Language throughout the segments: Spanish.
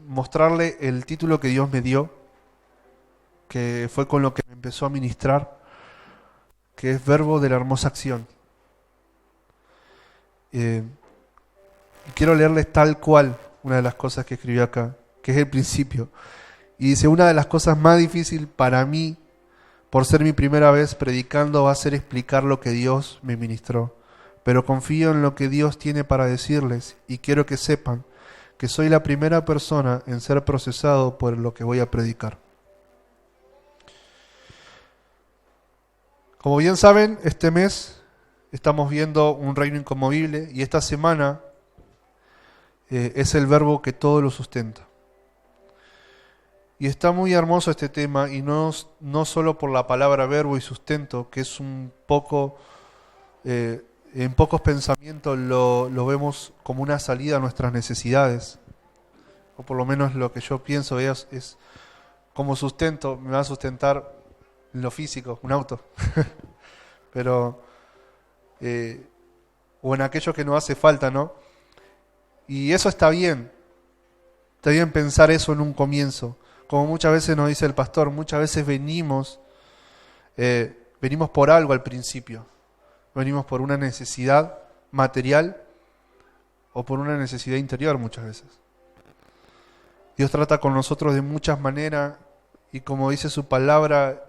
mostrarle el título que Dios me dio, que fue con lo que me empezó a ministrar, que es Verbo de la Hermosa Acción. Y quiero leerles tal cual una de las cosas que escribió acá, que es el principio. Y dice, una de las cosas más difíciles para mí, por ser mi primera vez predicando, va a ser explicar lo que Dios me ministró. Pero confío en lo que Dios tiene para decirles y quiero que sepan que soy la primera persona en ser procesado por lo que voy a predicar. Como bien saben, este mes estamos viendo un reino inconmovible y esta semana es el verbo que todo lo sustenta. Y está muy hermoso este tema y no solo por la palabra verbo y sustento, que es un poco, en pocos pensamientos lo vemos como una salida a nuestras necesidades. O por lo menos lo que yo pienso es como sustento, me va a sustentar en lo físico, un auto. Pero, o en aquello que nos hace falta, ¿no? Y eso está bien pensar eso en un comienzo. Como muchas veces nos dice el pastor, muchas veces venimos por algo al principio. Venimos por una necesidad material o por una necesidad interior muchas veces. Dios trata con nosotros de muchas maneras y como dice su palabra,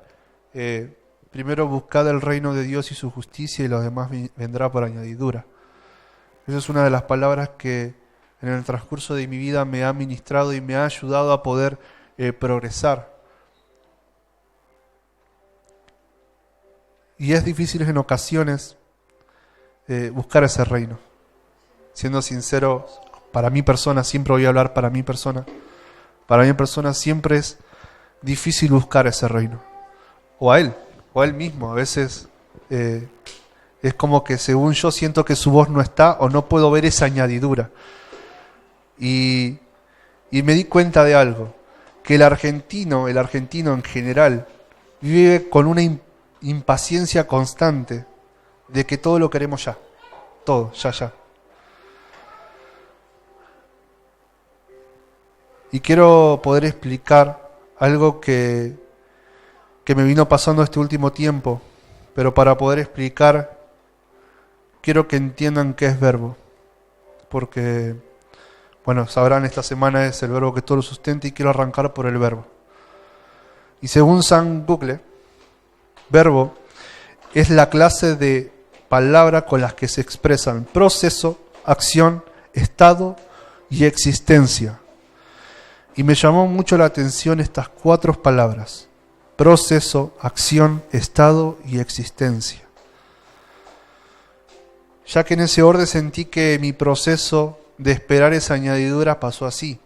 primero buscad el reino de Dios y su justicia y lo demás vendrá por añadidura. Esa es una de las palabras que en el transcurso de mi vida me ha ministrado y me ha ayudado a poder progresar. Y es difícil en ocasiones buscar ese reino. Siendo sincero, para mi persona, siempre voy a hablar para mi persona. Para mi persona siempre es difícil buscar ese reino. O a él mismo. A veces es como que según yo siento que su voz no está o no puedo ver esa añadidura. Y me di cuenta de algo. Que el argentino en general, vive con una impaciencia constante de que todo lo queremos ya. Todo, ya. Y quiero poder explicar algo que me vino pasando este último tiempo, pero para poder explicar, quiero que entiendan qué es verbo. Porque, bueno, sabrán, esta semana es el verbo que todo lo sustenta y quiero arrancar por el verbo. Y según San Google, verbo es la clase de palabra con las que se expresan proceso, acción, estado y existencia. Y me llamó mucho la atención estas 4 palabras: proceso, acción, estado y existencia. Ya que en ese orden sentí que mi proceso de esperar esa añadidura pasó así: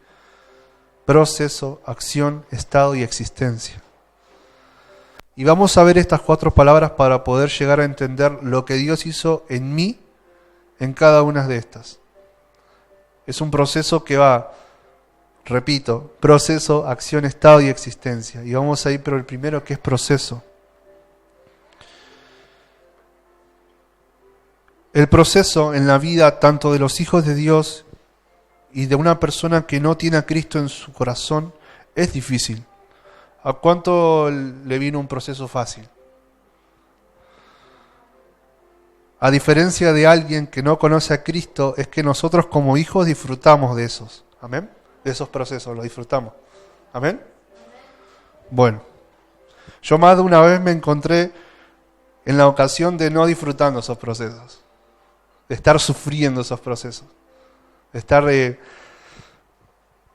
proceso, acción, estado y existencia. Y vamos a ver estas 4 palabras para poder llegar a entender lo que Dios hizo en mí, en cada una de estas. Es un proceso que va, repito, proceso, acción, estado y existencia. Y vamos a ir por el primero, que es proceso. El proceso en la vida tanto de los hijos de Dios y de una persona que no tiene a Cristo en su corazón es difícil. ¿A cuánto le vino un proceso fácil? A diferencia de alguien que no conoce a Cristo, es que nosotros como hijos disfrutamos de esos. ¿Amén? De esos procesos, los disfrutamos. ¿Amén? Bueno, yo más de una vez me encontré en la ocasión de no disfrutando esos procesos, de estar sufriendo esos procesos, de estar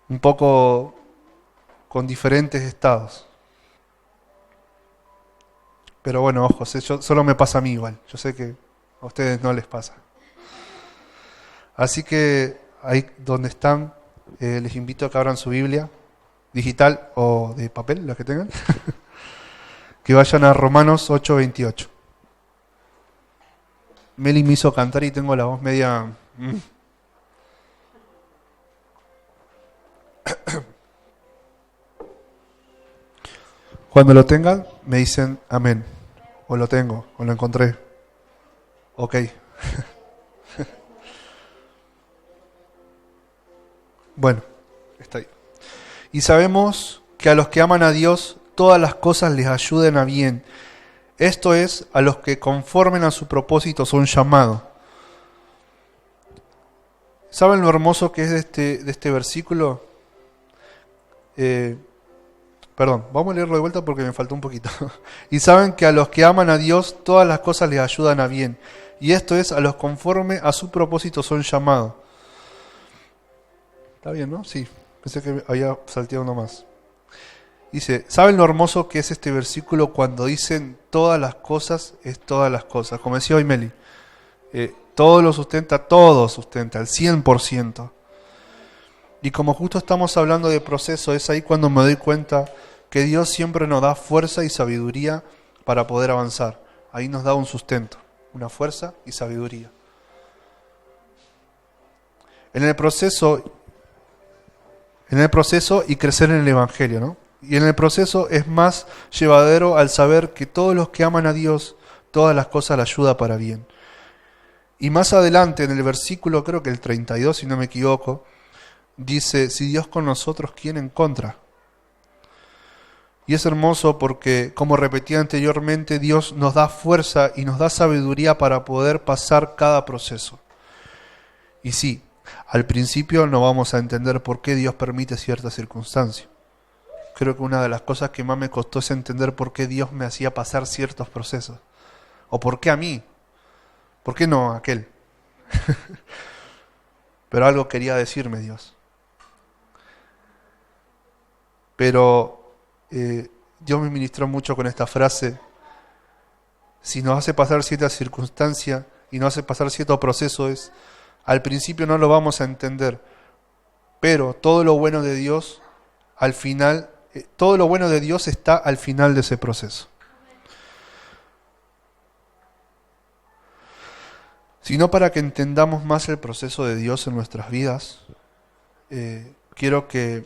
un poco con diferentes estados. Pero bueno, ojo, solo me pasa a mí igual, yo sé que a ustedes no les pasa. Así que ahí donde están, les invito a que abran su Biblia, digital o de papel, las que tengan, que vayan a Romanos 8:28. Meli me hizo cantar y tengo la voz media... Cuando lo tengan, me dicen amén. O lo tengo, o lo encontré. Ok. Bueno, está ahí. Y sabemos que a los que aman a Dios, todas las cosas les ayudan a bien. Esto es, a los que conformen a su propósito son llamados. ¿Saben lo hermoso que es de este versículo? Perdón, vamos a leerlo de vuelta porque me faltó un poquito. Y saben que a los que aman a Dios, todas las cosas les ayudan a bien. Y esto es, a los conforme a su propósito son llamados. ¿Está bien, no? Sí, pensé que había salteado uno más. Dice, ¿saben lo hermoso que es este versículo cuando dicen todas las cosas es todas las cosas? Como decía hoy Meli, todo lo sustenta, todo sustenta, el 100%. Y como justo estamos hablando de proceso, es ahí cuando me doy cuenta que Dios siempre nos da fuerza y sabiduría para poder avanzar. Ahí nos da un sustento, una fuerza y sabiduría. En el proceso y crecer en el Evangelio, ¿no? Y en el proceso es más llevadero al saber que todos los que aman a Dios, todas las cosas le ayudan para bien. Y más adelante, en el versículo, creo que el 32, si no me equivoco, dice, si Dios con nosotros, ¿quién en contra? Y es hermoso porque, como repetí anteriormente, Dios nos da fuerza y nos da sabiduría para poder pasar cada proceso. Y sí, al principio no vamos a entender por qué Dios permite ciertas circunstancias. Creo que una de las cosas que más me costó es entender por qué Dios me hacía pasar ciertos procesos. O por qué a mí. ¿Por qué no a aquel? Pero algo quería decirme Dios. Pero Dios me ministró mucho con esta frase. Si nos hace pasar cierta circunstancia y nos hace pasar cierto proceso, es al principio no lo vamos a entender, pero todo lo bueno de Dios al final, todo lo bueno de Dios está al final de ese proceso. Sino para que entendamos más el proceso de Dios en nuestras vidas, quiero que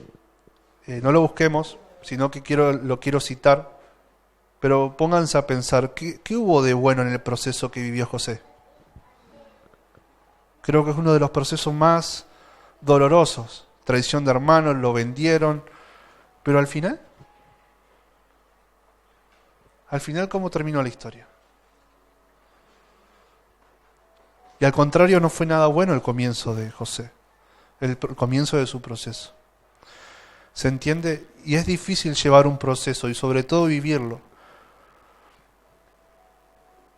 no lo busquemos, sino que lo quiero citar, pero pónganse a pensar, ¿qué hubo de bueno en el proceso que vivió José? Creo que es uno de los procesos más dolorosos. Traición de hermanos, lo vendieron, pero al final, ¿cómo terminó la historia? Y al contrario, no fue nada bueno el comienzo de José, el comienzo de su proceso. ¿Se entiende? Y es difícil llevar un proceso y sobre todo vivirlo.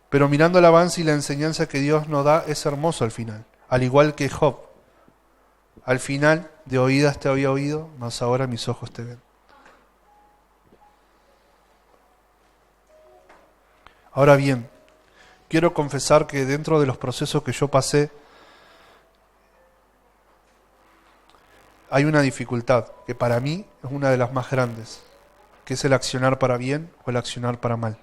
Pero mirando el avance y la enseñanza que Dios nos da, es hermoso al final. Al igual que Job. Al final, de oídas te había oído, mas ahora mis ojos te ven. Ahora bien, quiero confesar que dentro de los procesos que yo pasé, hay una dificultad que para mí es una de las más grandes, que es el accionar para bien o el accionar para mal.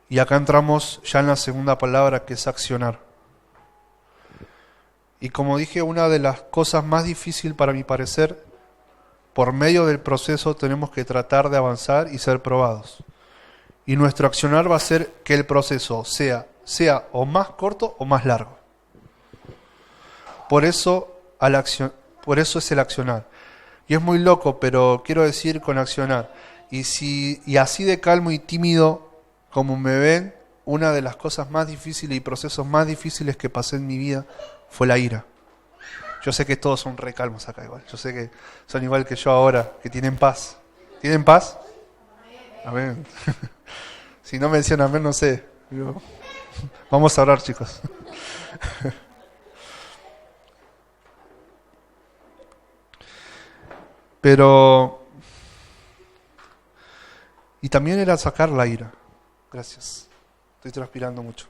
Y acá entramos ya en la segunda palabra, que es accionar. Y como dije, una de las cosas más difíciles para mi parecer, por medio del proceso tenemos que tratar de avanzar y ser probados. Y nuestro accionar va a ser que el proceso sea o más corto o más largo. Por eso es el accionar. Y es muy loco, pero quiero decir con accionar. Y así de calmo y tímido como me ven, una de las cosas más difíciles y procesos más difíciles que pasé en mi vida fue la ira. Yo sé que todos son re calmos acá igual. Yo sé que son igual que yo ahora, que tienen paz. ¿Tienen paz? Amén. Si no me decían amén, no sé. Vamos a orar, chicos. Pero... Y también era sacar la ira. Gracias. Estoy transpirando mucho.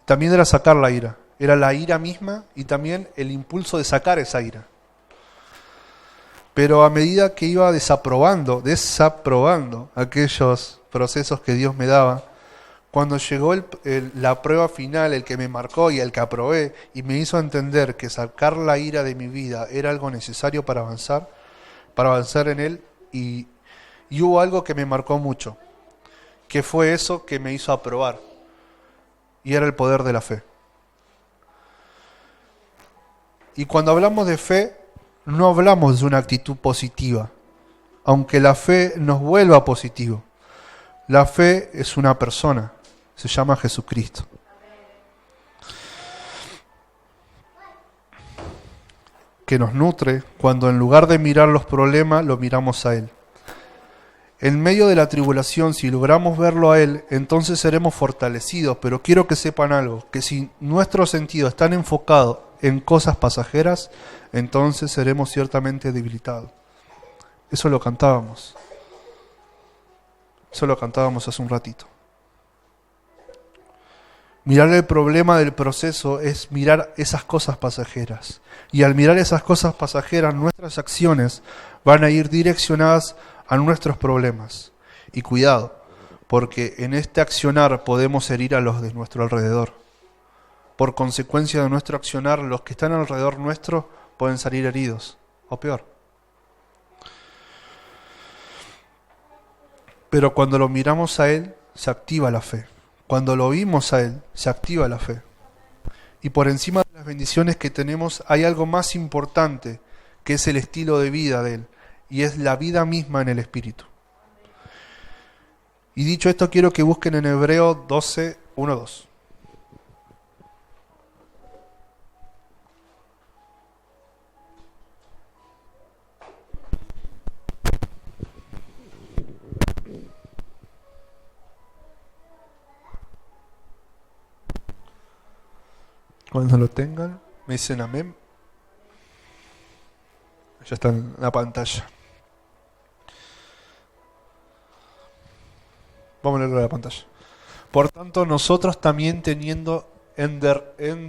También era sacar la ira. Era la ira misma y también el impulso de sacar esa ira. Pero a medida que iba desaprobando aquellos procesos que Dios me daba, cuando llegó la prueba final, el que me marcó y el que aprobé, y me hizo entender que sacar la ira de mi vida era algo necesario para avanzar en él, y hubo algo que me marcó mucho, que fue eso que me hizo aprobar, y era el poder de la fe. Y cuando hablamos de fe, no hablamos de una actitud positiva, aunque la fe nos vuelva positivo. La fe es una persona, se llama Jesucristo. Que nos nutre cuando en lugar de mirar los problemas, lo miramos a Él. En medio de la tribulación, si logramos verlo a Él, entonces seremos fortalecidos. Pero quiero que sepan algo, que si nuestros sentidos están enfocados en cosas pasajeras, entonces seremos ciertamente debilitados. Eso lo cantábamos. Eso lo cantábamos hace un ratito. Mirar el problema del proceso es mirar esas cosas pasajeras. Y al mirar esas cosas pasajeras, nuestras acciones van a ir direccionadas a nuestros problemas. Y cuidado, porque en este accionar podemos herir a los de nuestro alrededor. Por consecuencia de nuestro accionar, los que están alrededor nuestro pueden salir heridos, o peor. Pero cuando lo miramos a Él, se activa la fe. Cuando lo oímos a Él, se activa la fe. Y por encima de las bendiciones que tenemos, hay algo más importante, que es el estilo de vida de Él, y es la vida misma en el Espíritu. Y dicho esto, quiero que busquen en Hebreo 12, 1, 2. Cuando lo tengan, me dicen amén. Ya está en la pantalla. Vamos a leerlo en la pantalla. Por tanto, nosotros también teniendo en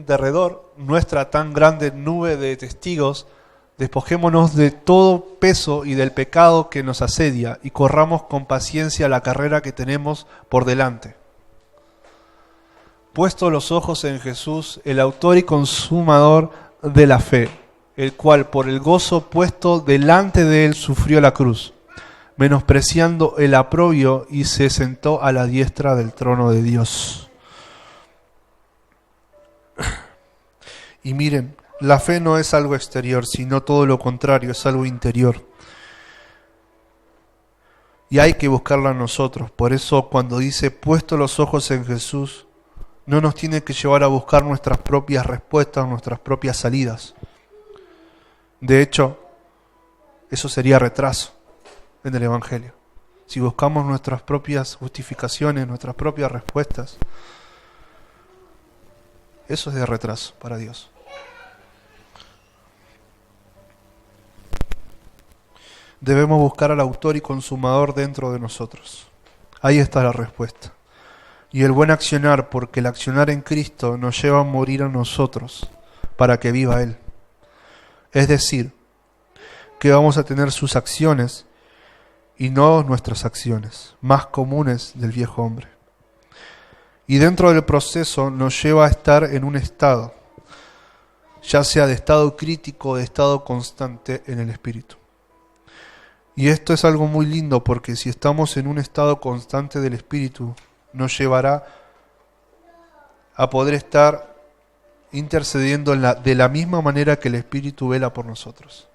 derredor nuestra tan grande nube de testigos, despojémonos de todo peso y del pecado que nos asedia y corramos con paciencia la carrera que tenemos por delante. Puesto los ojos en Jesús, el autor y consumador de la fe, el cual por el gozo puesto delante de él sufrió la cruz, menospreciando el oprobio y se sentó a la diestra del trono de Dios. Y miren, la fe no es algo exterior, sino todo lo contrario, es algo interior. Y hay que buscarla en nosotros. Por eso cuando dice puesto los ojos en Jesús, no nos tiene que llevar a buscar nuestras propias respuestas, nuestras propias salidas. De hecho, eso sería retraso en el Evangelio. Si buscamos nuestras propias justificaciones, nuestras propias respuestas, eso es de retraso para Dios. Debemos buscar al autor y consumador dentro de nosotros. Ahí está la respuesta. Y el buen accionar, porque el accionar en Cristo nos lleva a morir a nosotros para que viva Él. Es decir, que vamos a tener sus acciones y no nuestras acciones, más comunes del viejo hombre. Y dentro del proceso nos lleva a estar en un estado, ya sea de estado crítico o de estado constante en el Espíritu. Y esto es algo muy lindo porque si estamos en un estado constante del Espíritu, nos llevará a poder estar intercediendo de la misma manera que el Espíritu vela por nosotros.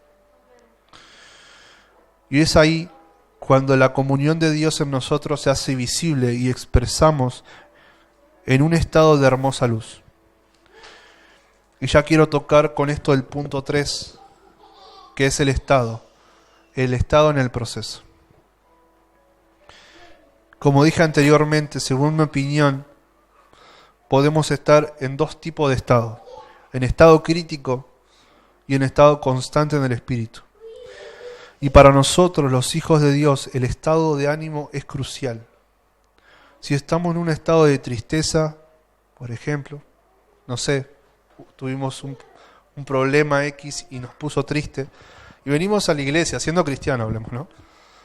Y es ahí cuando la comunión de Dios en nosotros se hace visible y expresamos en un estado de hermosa luz. Y ya quiero tocar con esto el punto 3, que es el estado en el proceso. Como dije anteriormente, según mi opinión, podemos estar en dos tipos de estado. En estado crítico y en estado constante en el Espíritu. Y para nosotros, los hijos de Dios, el estado de ánimo es crucial. Si estamos en un estado de tristeza, por ejemplo, no sé, tuvimos un problema X y nos puso triste, y venimos a la iglesia, siendo cristianos, hablemos, ¿no?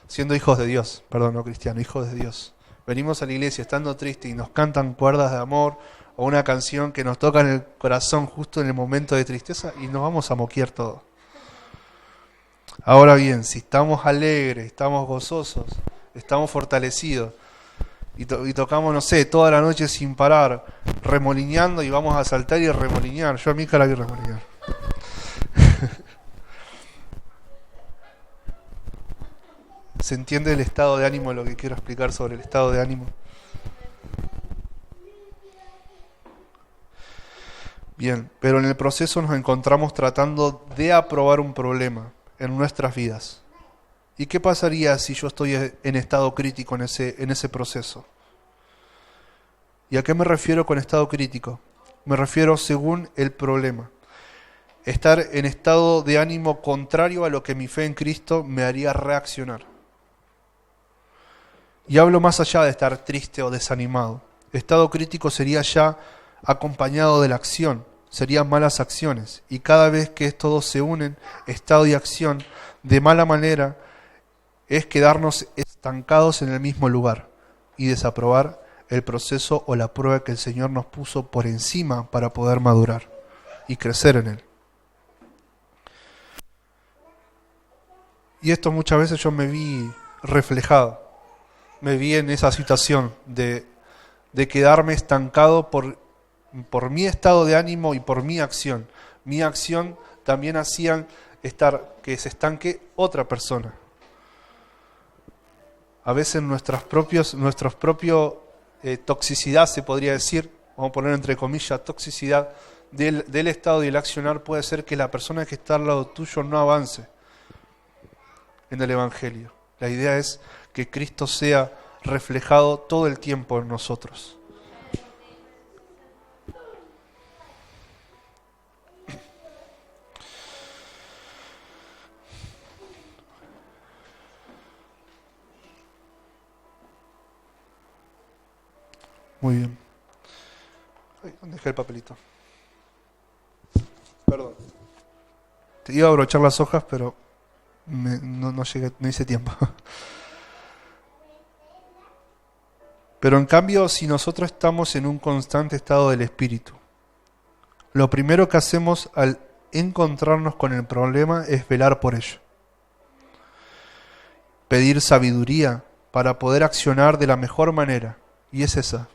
Siendo hijos de Dios, perdón, no cristianos, hijos de Dios. Venimos a la iglesia estando tristes y nos cantan cuerdas de amor o una canción que nos toca en el corazón justo en el momento de tristeza y nos vamos a moquear todo. Ahora bien, si estamos alegres, estamos gozosos, estamos fortalecidos y tocamos, no sé, toda la noche sin parar, remolineando y vamos a saltar y remolinear. Yo a mi hija la vi remolinear. ¿Se entiende el estado de ánimo, lo que quiero explicar sobre el estado de ánimo? Bien, pero en el proceso nos encontramos tratando de aprobar un problema en nuestras vidas. ¿Y qué pasaría si yo estoy en estado crítico en ese proceso? ¿Y a qué me refiero con estado crítico? Me refiero según el problema. Estar en estado de ánimo contrario a lo que mi fe en Cristo me haría reaccionar. Y hablo más allá de estar triste o desanimado. Estado crítico sería ya acompañado de la acción, serían malas acciones. Y cada vez que estos dos se unen, estado y acción, de mala manera, es quedarnos estancados en el mismo lugar y desaprobar el proceso o la prueba que el Señor nos puso por encima para poder madurar y crecer en Él. Y esto muchas veces yo me vi reflejado, me vi en esa situación de quedarme estancado por mi estado de ánimo y por mi acción. Mi acción también hacía que se estanque otra persona. A veces nuestros propios toxicidad, se podría decir, vamos a poner entre comillas, toxicidad del estado y el accionar puede ser que la persona que está al lado tuyo no avance en el Evangelio. La idea es que Cristo sea reflejado todo el tiempo en nosotros. Muy bien. Ay, ¿dónde dejé el papelito? Perdón. Te iba a abrochar las hojas, pero no llegué, no hice tiempo. Pero en cambio, si nosotros estamos en un constante estado del espíritu, lo primero que hacemos al encontrarnos con el problema es velar por ello. Pedir sabiduría para poder accionar de la mejor manera. Y es esa.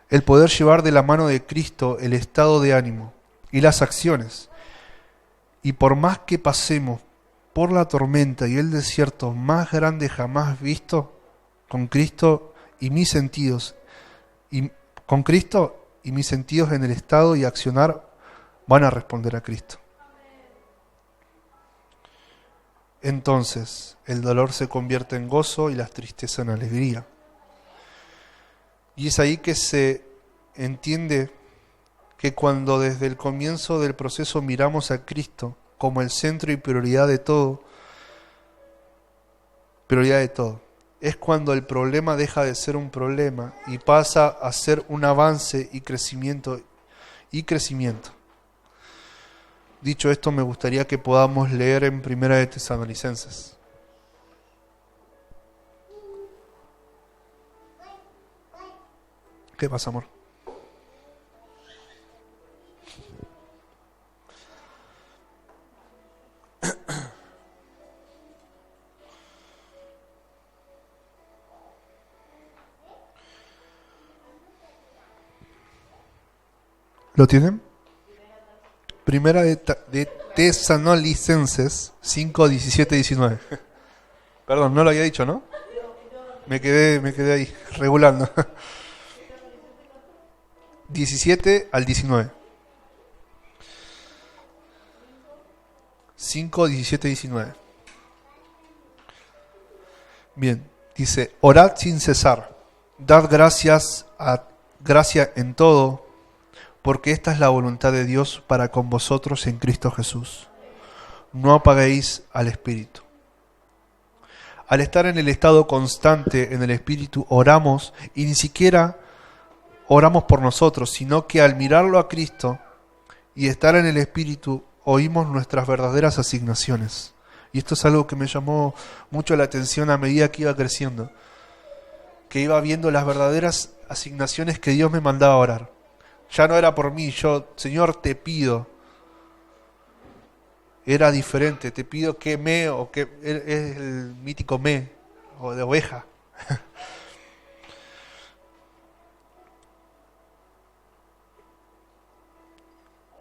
El poder llevar de la mano de Cristo el estado de ánimo y las acciones. Y por más que pasemos por la tormenta y el desierto más grande jamás visto, con Cristo y mis sentidos, en el estado y accionar van a responder a Cristo. Entonces el dolor se convierte en gozo y la tristeza en alegría. Y es ahí que se entiende que cuando desde el comienzo del proceso miramos a Cristo como el centro y prioridad de todo, es cuando el problema deja de ser un problema y pasa a ser un avance y crecimiento. Dicho esto, me gustaría que podamos leer en Primera de Tesalonicenses. ¿Qué pasa, amor? ¿Lo tienen? Primera de Tesalonicenses 5, 17, 19. Perdón, no lo había dicho, ¿no? Me quedé ahí, regulando. 17 al 19. 5, 17, 19. Bien, dice, orad sin cesar, dad gracia en todo, porque esta es la voluntad de Dios para con vosotros en Cristo Jesús. No apaguéis al Espíritu. Al estar en el estado constante en el Espíritu, oramos y ni siquiera oramos por nosotros, sino que al mirarlo a Cristo y estar en el Espíritu, oímos nuestras verdaderas asignaciones. Y esto es algo que me llamó mucho la atención a medida que iba creciendo, que iba viendo las verdaderas asignaciones que Dios me mandaba a orar. Ya no era por mí, yo, Señor, te pido. Era diferente, te pido que es el mítico o de oveja.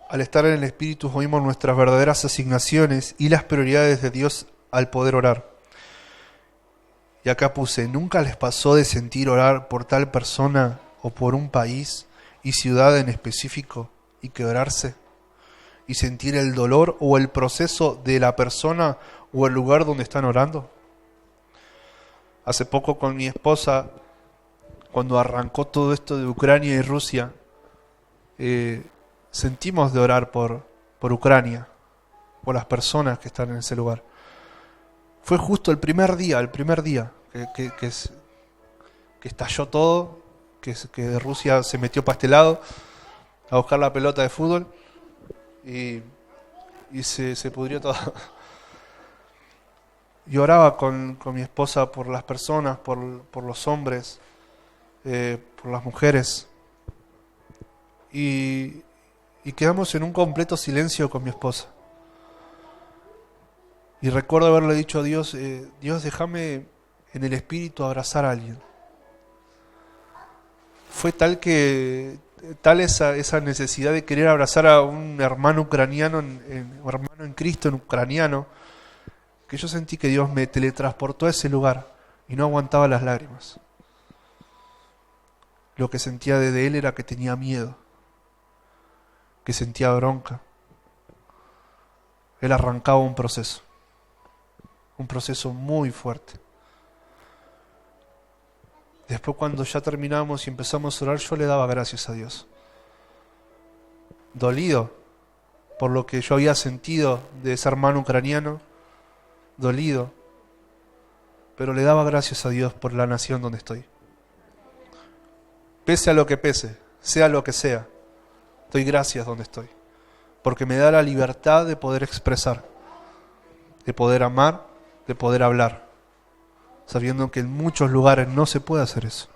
Al estar en el Espíritu oímos nuestras verdaderas asignaciones y las prioridades de Dios al poder orar. Y acá puse, ¿nunca les pasó de sentir orar por tal persona o por un país y ciudad en específico y quebrarse? Y sentir el dolor o el proceso de la persona o el lugar donde están orando. Hace poco con mi esposa, cuando arrancó todo esto de Ucrania y Rusia, sentimos de orar por Ucrania, por las personas que están en ese lugar. Fue justo el primer día que estalló todo, que Rusia se metió para este lado a buscar la pelota de fútbol y se pudrió todo. Y oraba con mi esposa por las personas, por los hombres, por las mujeres. Y quedamos en un completo silencio con mi esposa. Y recuerdo haberle dicho a Dios, Dios, déjame en el espíritu abrazar a alguien. Fue tal esa necesidad de querer abrazar a un hermano ucraniano, un hermano en Cristo, en ucraniano, que yo sentí que Dios me teletransportó a ese lugar y no aguantaba las lágrimas. Lo que sentía de él era que tenía miedo, que sentía bronca. Él arrancaba un proceso muy fuerte. Después, cuando ya terminamos y empezamos a orar, yo le daba gracias a Dios. Dolido por lo que yo había sentido de ese hermano ucraniano, dolido, pero le daba gracias a Dios por la nación donde estoy. Pese a lo que pese, sea lo que sea, doy gracias donde estoy, porque me da la libertad de poder expresar, de poder amar, de poder hablar, sabiendo que en muchos lugares no se puede hacer eso.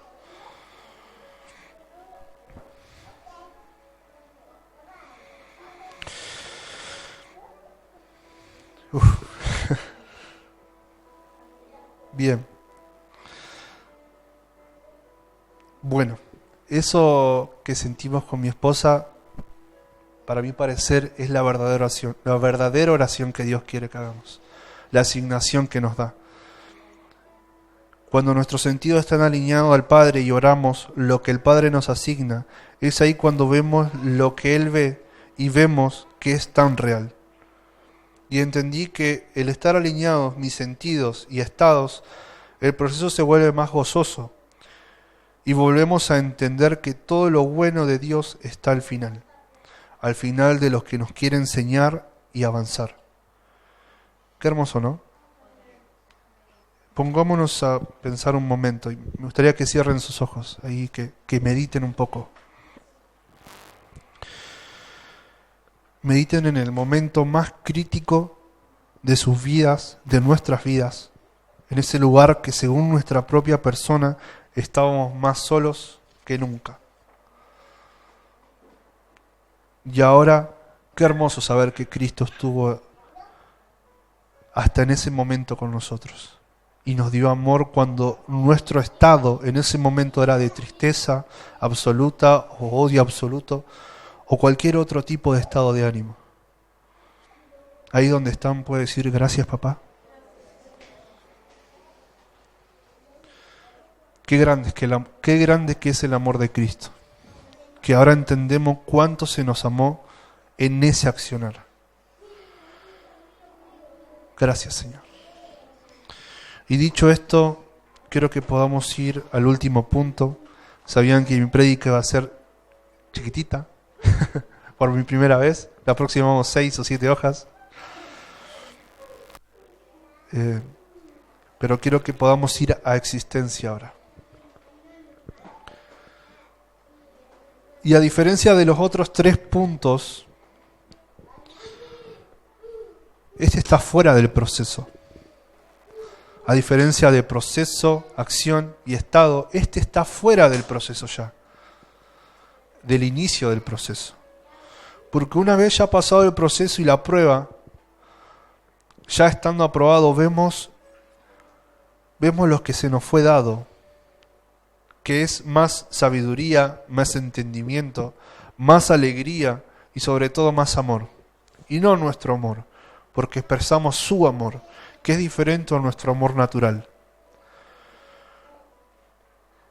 Bien. Bueno, eso que sentimos con mi esposa, para mi parecer, es la verdadera oración que Dios quiere que hagamos, la asignación que nos da. Cuando nuestros sentidos están alineados al Padre y oramos lo que el Padre nos asigna, es ahí cuando vemos lo que Él ve y vemos que es tan real. Y entendí que el estar alineados mis sentidos y estados, el proceso se vuelve más gozoso y volvemos a entender que todo lo bueno de Dios está al final de los que nos quiere enseñar y avanzar. Qué hermoso, ¿no? Pongámonos a pensar un momento y me gustaría que cierren sus ojos, ahí que mediten un poco. Mediten en el momento más crítico de sus vidas, de nuestras vidas, en ese lugar que según nuestra propia persona estábamos más solos que nunca. Y ahora, qué hermoso saber que Cristo estuvo hasta en ese momento con nosotros y nos dio amor cuando nuestro estado en ese momento era de tristeza absoluta o odio absoluto o cualquier otro tipo de estado de ánimo. Ahí donde están puede decir gracias, papá. Qué grande que es el amor de Cristo, que ahora entendemos cuánto se nos amó en ese accionar. Gracias, Señor. Y dicho esto, quiero que podamos ir al último punto. Sabían que mi prédica va a ser chiquitita, por mi primera vez. La próxima vamos 6 o 7 hojas. Pero quiero que podamos ir a existencia ahora. Y a diferencia de los otros 3 puntos, este está fuera del proceso. A diferencia de proceso, acción y estado, este está fuera del proceso ya. Del inicio del proceso. Porque una vez ya pasado el proceso y la prueba, ya estando aprobado, vemos lo que se nos fue dado, que es más sabiduría, más entendimiento, más alegría y sobre todo más amor. Y no nuestro amor, porque expresamos su amor, que es diferente a nuestro amor natural.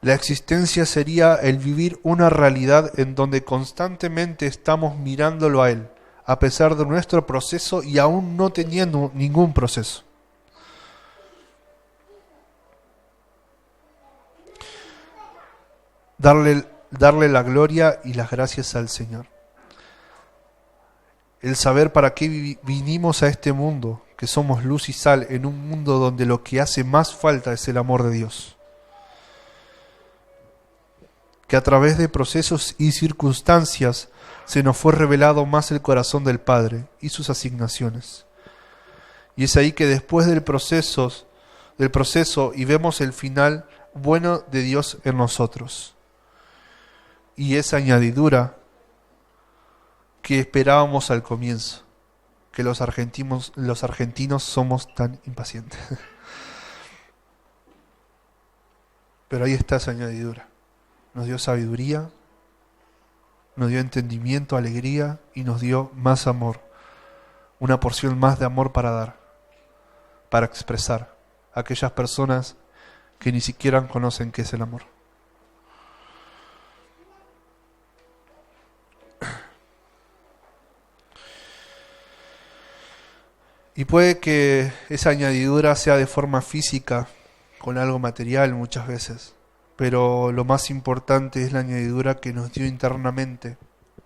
La existencia sería el vivir una realidad en donde constantemente estamos mirándolo a Él, a pesar de nuestro proceso y aún no teniendo ningún proceso. Darle la gloria y las gracias al Señor. El saber para qué vinimos a este mundo, que somos luz y sal en un mundo donde lo que hace más falta es el amor de Dios. Que a través de procesos y circunstancias se nos fue revelado más el corazón del Padre y sus asignaciones. Y es ahí que después del proceso y vemos el final bueno de Dios en nosotros. Y esa añadidura que esperábamos al comienzo, que los argentinos somos tan impacientes. Pero ahí está esa añadidura. Nos dio sabiduría, nos dio entendimiento, alegría y nos dio más amor. Una porción más de amor para dar, para expresar a aquellas personas que ni siquiera conocen qué es el amor. Y puede que esa añadidura sea de forma física, con algo material muchas veces, pero lo más importante es la añadidura que nos dio internamente,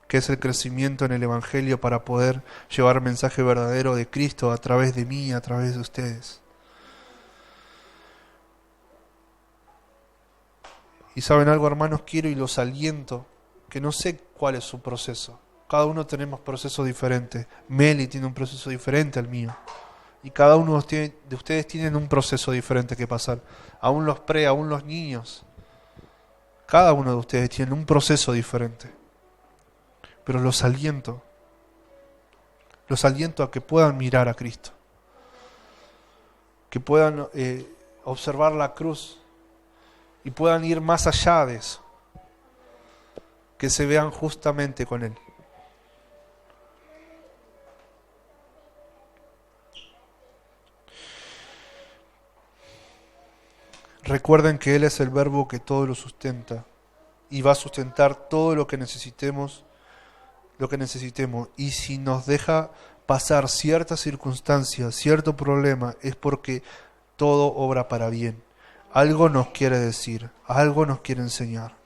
que es el crecimiento en el Evangelio para poder llevar el mensaje verdadero de Cristo a través de mí, a través de ustedes. Y saben algo, hermanos, quiero y los aliento, que no sé cuál es su proceso. Cada uno tenemos procesos diferentes. Meli tiene un proceso diferente al mío. Y cada uno de ustedes tienen un proceso diferente que pasar. Aún aún los niños. Cada uno de ustedes tiene un proceso diferente. Pero los aliento a que puedan mirar a Cristo. Que puedan observar la cruz. Y puedan ir más allá de eso. Que se vean justamente con Él. Recuerden que Él es el verbo que todo lo sustenta y va a sustentar todo lo que necesitemos, y si nos deja pasar ciertas circunstancias, cierto problema, es porque todo obra para bien. Algo nos quiere decir, algo nos quiere enseñar.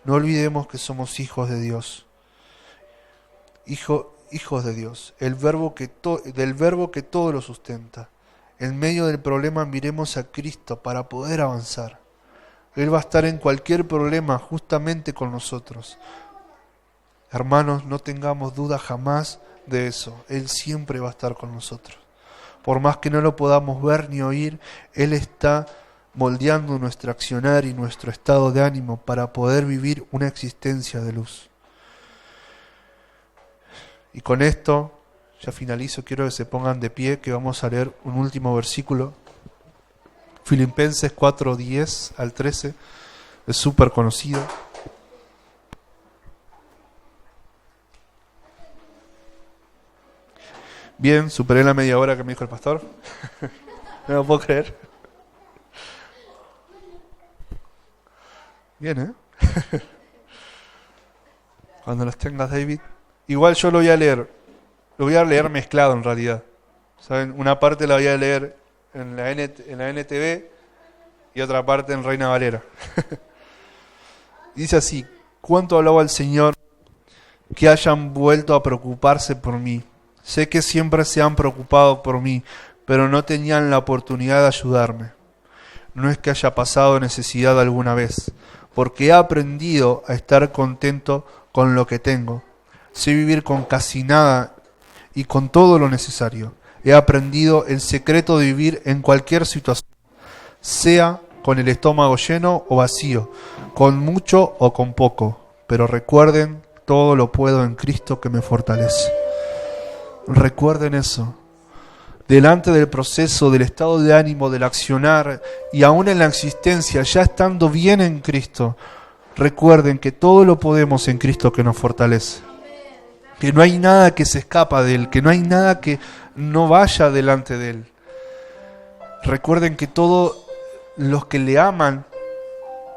No olvidemos que somos hijos de Dios. Hijos de Dios, del verbo que todo lo sustenta. En medio del problema miremos a Cristo para poder avanzar. Él va a estar en cualquier problema justamente con nosotros. Hermanos, no tengamos duda jamás de eso. Él siempre va a estar con nosotros. Por más que no lo podamos ver ni oír, Él está moldeando nuestro accionar y nuestro estado de ánimo para poder vivir una existencia de luz. Y con esto ya finalizo, quiero que se pongan de pie, que vamos a leer un último versículo. Filipenses 4:10 al 13, es súper conocido. Bien, superé la media hora que me dijo el pastor. No lo puedo creer. Bien, ¿eh? Cuando los tengas, David. Igual yo lo voy a leer. Lo voy a leer mezclado en realidad. ¿Saben? Una parte la voy a leer en la NTV y otra parte en Reina Valera. Dice así: cuánto alabo al Señor que hayan vuelto a preocuparse por mí. Sé que siempre se han preocupado por mí, pero no tenían la oportunidad de ayudarme. No es que haya pasado necesidad alguna vez, porque he aprendido a estar contento con lo que tengo. Sé vivir con casi nada y con todo lo necesario. He aprendido el secreto de vivir en cualquier situación, sea con el estómago lleno o vacío, con mucho o con poco. Pero recuerden, todo lo puedo en Cristo que me fortalece. Recuerden eso. Delante del proceso, del estado de ánimo, del accionar y aún en la existencia, ya estando bien en Cristo, recuerden que todo lo podemos en Cristo que nos fortalece. Que no hay nada que se escapa de Él, que no hay nada que no vaya delante de Él. Recuerden que todos los que le aman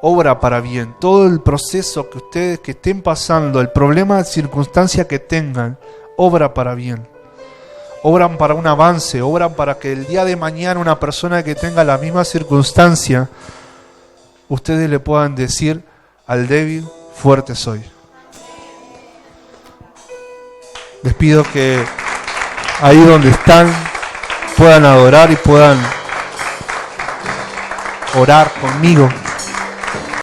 obra para bien. Todo el proceso que ustedes que estén pasando, el problema, circunstancia que tengan, obra para bien. Obran para un avance, obran para que el día de mañana una persona que tenga la misma circunstancia, ustedes le puedan decir al débil, fuerte soy. Les pido que ahí donde están puedan adorar y puedan orar conmigo.